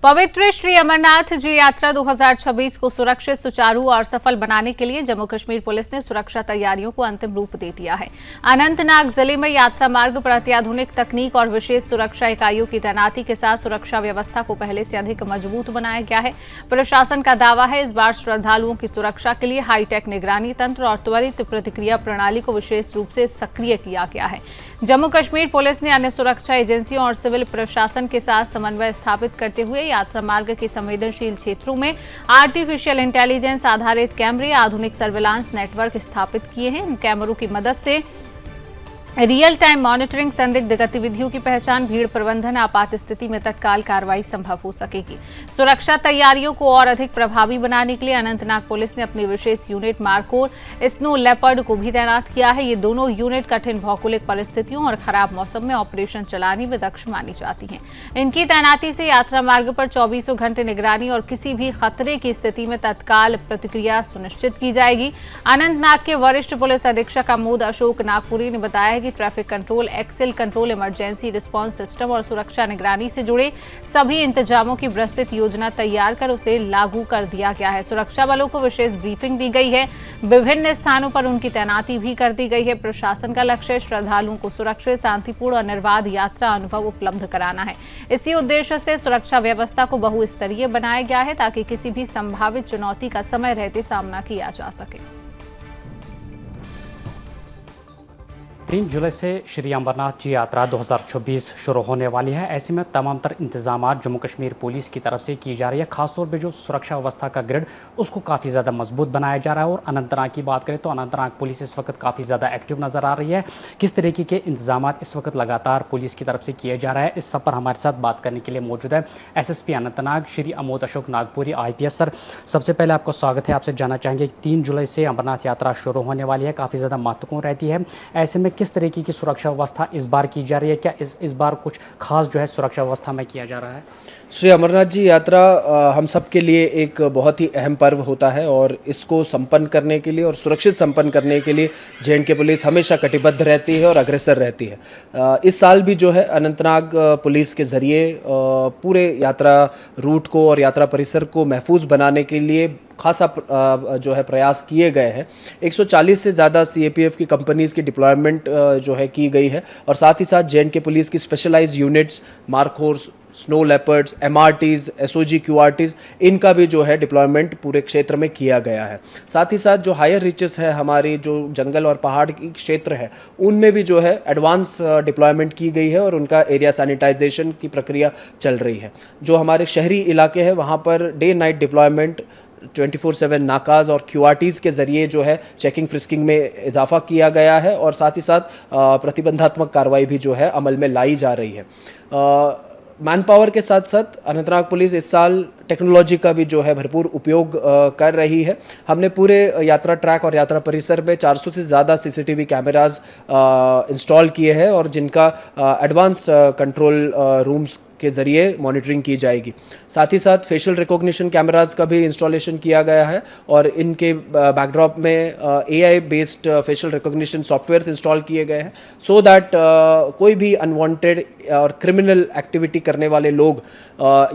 पवित्र श्री अमरनाथ जी यात्रा 2026 को सुरक्षित, सुचारू और सफल बनाने के लिए जम्मू कश्मीर पुलिस ने सुरक्षा तैयारियों को अंतिम रूप दे दिया है। अनंतनाग जिले में यात्रा मार्ग पर अत्याधुनिक तकनीक और विशेष सुरक्षा इकाइयों की तैनाती के साथ सुरक्षा व्यवस्था को पहले से अधिक मजबूत बनाया गया है। प्रशासन का दावा है, इस बार श्रद्धालुओं की सुरक्षा के लिए हाईटेक निगरानी तंत्र और त्वरित प्रतिक्रिया प्रणाली को विशेष रूप से सक्रिय किया गया है। जम्मू कश्मीर पुलिस ने अन्य सुरक्षा एजेंसियों और सिविल प्रशासन के साथ समन्वय स्थापित करते हुए यात्रा मार्ग के संवेदनशील क्षेत्रों में आर्टिफिशियल इंटेलिजेंस आधारित कैमरे, आधुनिक सर्विलांस नेटवर्क स्थापित किए हैं। इन कैमरों की मदद से रियल टाइम मॉनिटरिंग, संदिग्ध गतिविधियों की पहचान, भीड़ प्रबंधन, आपात स्थिति में तत्काल कार्रवाई संभव हो सकेगी। सुरक्षा तैयारियों को और अधिक प्रभावी बनाने के लिए अनंतनाग पुलिस ने अपनी विशेष यूनिट मार्कोर स्नो लेपर्ड को भी तैनात किया है। ये दोनों यूनिट कठिन भौगोलिक परिस्थितियों और खराब मौसम में ऑपरेशन चलाने में दक्ष मानी जाती हैं। इनकी तैनाती से यात्रा मार्ग पर 24 घंटे निगरानी और किसी भी खतरे की स्थिति में तत्काल प्रतिक्रिया सुनिश्चित की जाएगी। अनंतनाग के वरिष्ठ पुलिस अधीक्षक अमोद अशोक नागपुरी ने बताया कि traffic control, access control, emergency response system और सुरक्षा निगरानी से जुड़े सभी इंतजामों की विस्तृत योजना तैयार कर उसे लागू कर दिया गया है। सुरक्षा बलों को विशेष ब्रीफिंग दी गई है। विभिन्न स्थानों पर उनकी तैनाती भी कर दी गई है। प्रशासन का लक्ष्य श्रद्धालुओं को सुरक्षित, शांतिपूर्ण और निर्बाध यात्रा अनुभव उपलब्ध कराना है। इसी उद्देश्य से सुरक्षा व्यवस्था को बहुस्तरीय बनाया गया है ताकि किसी भी संभावित चुनौती का समय रहते सामना किया जा सके। 3 जुलाई से श्री अमरनाथ जी यात्रा 2026 शुरू होने वाली है। ऐसे में तमाम तर इंतजाम जम्मू कश्मीर पुलिस की तरफ से की जा रही है। खासतौर पे जो सुरक्षा व्यवस्था का ग्रिड उसको काफ़ी ज़्यादा मजबूत बनाया जा रहा है। और अनंतनाग की बात करें तो अनंतनाग पुलिस इस वक्त काफ़ी ज़्यादा एक्टिव नज़र आ रही है। किस तरीके के इंतजाम इस वक्त लगातार पुलिस की तरफ से किए जा रहा है, इस सब पर हमारे साथ बात करने के लिए मौजूद है SSP Anantnag Shri Amod Ashok Nagpuri IPS। Sir, सबसे पहले आपको स्वागत है। आपसे जानना चाहेंगे 3 जुलाई से अमरनाथ यात्रा शुरू होने वाली है, काफ़ी ज़्यादा महत्वपूर्ण रहती है। ऐसे में किस तरीके की सुरक्षा व्यवस्था इस बार की जा रही है? क्या इस बार कुछ खास जो है सुरक्षा व्यवस्था में किया जा रहा है? श्री अमरनाथ जी यात्रा हम सब के लिए एक बहुत ही अहम पर्व होता है और इसको संपन्न करने के लिए और सुरक्षित संपन्न करने के लिए JNK पुलिस हमेशा कटिबद्ध रहती है और अग्रसर रहती है। इस साल भी जो है अनंतनाग पुलिस के ज़रिए पूरे यात्रा रूट को और यात्रा परिसर को महफूज बनाने के लिए खासा जो है प्रयास किए गए हैं। 140 से ज़्यादा CAPF की कंपनीज़ की डिप्लॉयमेंट जो है की गई है और साथ ही साथ JNK पुलिस की specialised units, MARCOS, snow leopards, MRTs, SOG QRTs, इनका भी जो है डिप्लॉयमेंट पूरे क्षेत्र में किया गया है। साथ ही साथ जो हायर रिचेस है, हमारी जो जंगल और पहाड़ की क्षेत्र है, उनमें भी जो है एडवांस डिप्लॉयमेंट की गई है और उनका एरिया सैनिटाइजेशन की प्रक्रिया चल रही है। जो हमारे शहरी इलाके हैं वहाँ पर डे नाइट डिप्लॉयमेंट 24/7 नाकाज और QRTs के ज़रिए जो है चेकिंग फ्रिस्किंग में इजाफा किया गया है और साथ ही साथ प्रतिबंधात्मक कार्रवाई भी जो है अमल में लाई जा रही है। मैन पावर के साथ साथ अनंतनाग पुलिस इस साल टेक्नोलॉजी का भी जो है भरपूर उपयोग कर रही है। हमने पूरे यात्रा ट्रैक और यात्रा परिसर में 400 से ज़्यादा CCTV कैमराज इंस्टॉल किए हैं और जिनका एडवांस कंट्रोल रूम्स के ज़रिए मॉनिटरिंग की जाएगी। साथ ही साथ फेशियल रिकॉग्निशन कैमराज का भी इंस्टॉलेशन किया गया है और इनके बैकड्रॉप में AI based facial recognition softwares install किए गए हैं सो दैट कोई भी अनवांटेड और क्रिमिनल एक्टिविटी करने वाले लोग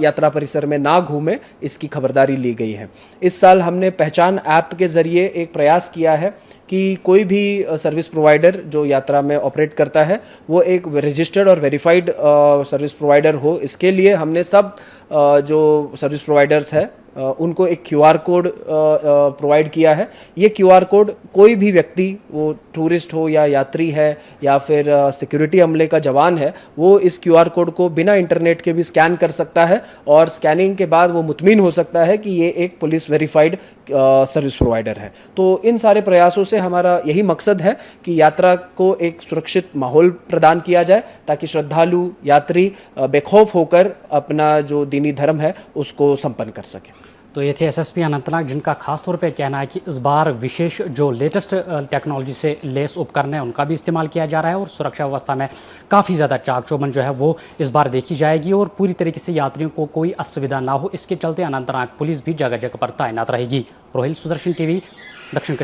यात्रा परिसर में ना घूमें, इसकी खबरदारी ली गई है। इस साल हमने पहचान ऐप के ज़रिए एक प्रयास किया है कि कोई भी सर्विस प्रोवाइडर जो यात्रा में ऑपरेट करता है वो एक रजिस्टर्ड और वेरीफाइड सर्विस प्रोवाइडर हो। इसके लिए हमने सब जो सर्विस प्रोवाइडर्स है उनको एक QR कोड प्रोवाइड किया है। ये QR कोड कोई भी व्यक्ति, वो टूरिस्ट हो या यात्री है या फिर सिक्योरिटी अमले का जवान है, वो इस QR कोड को बिना इंटरनेट के भी स्कैन कर सकता है और स्कैनिंग के बाद वो मुतमिन हो सकता है कि ये एक पुलिस वेरीफाइड सर्विस प्रोवाइडर है। तो इन सारे प्रयासों से हमारा यही मकसद है कि यात्रा को एक सुरक्षित माहौल प्रदान किया जाए ताकि श्रद्धालु यात्री बेखौफ होकर अपना जो दीनी धर्म है उसको संपन्न कर सके। तो ये थे SSP अनंतनाग, जिनका खास तौर पे कहना है कि इस बार विशेष जो लेटेस्ट टेक्नोलॉजी से लेस उपकरण है उनका भी इस्तेमाल किया जा रहा है और सुरक्षा व्यवस्था में काफ़ी ज़्यादा चाक चौबंद जो है वो इस बार देखी जाएगी और पूरी तरीके से यात्रियों को कोई असुविधा ना हो, इसके चलते अनंतनाग पुलिस भी जगह जगह पर तैनात रहेगी। रोहिल सुदर्शन TV, दक्षिण कश्मीर।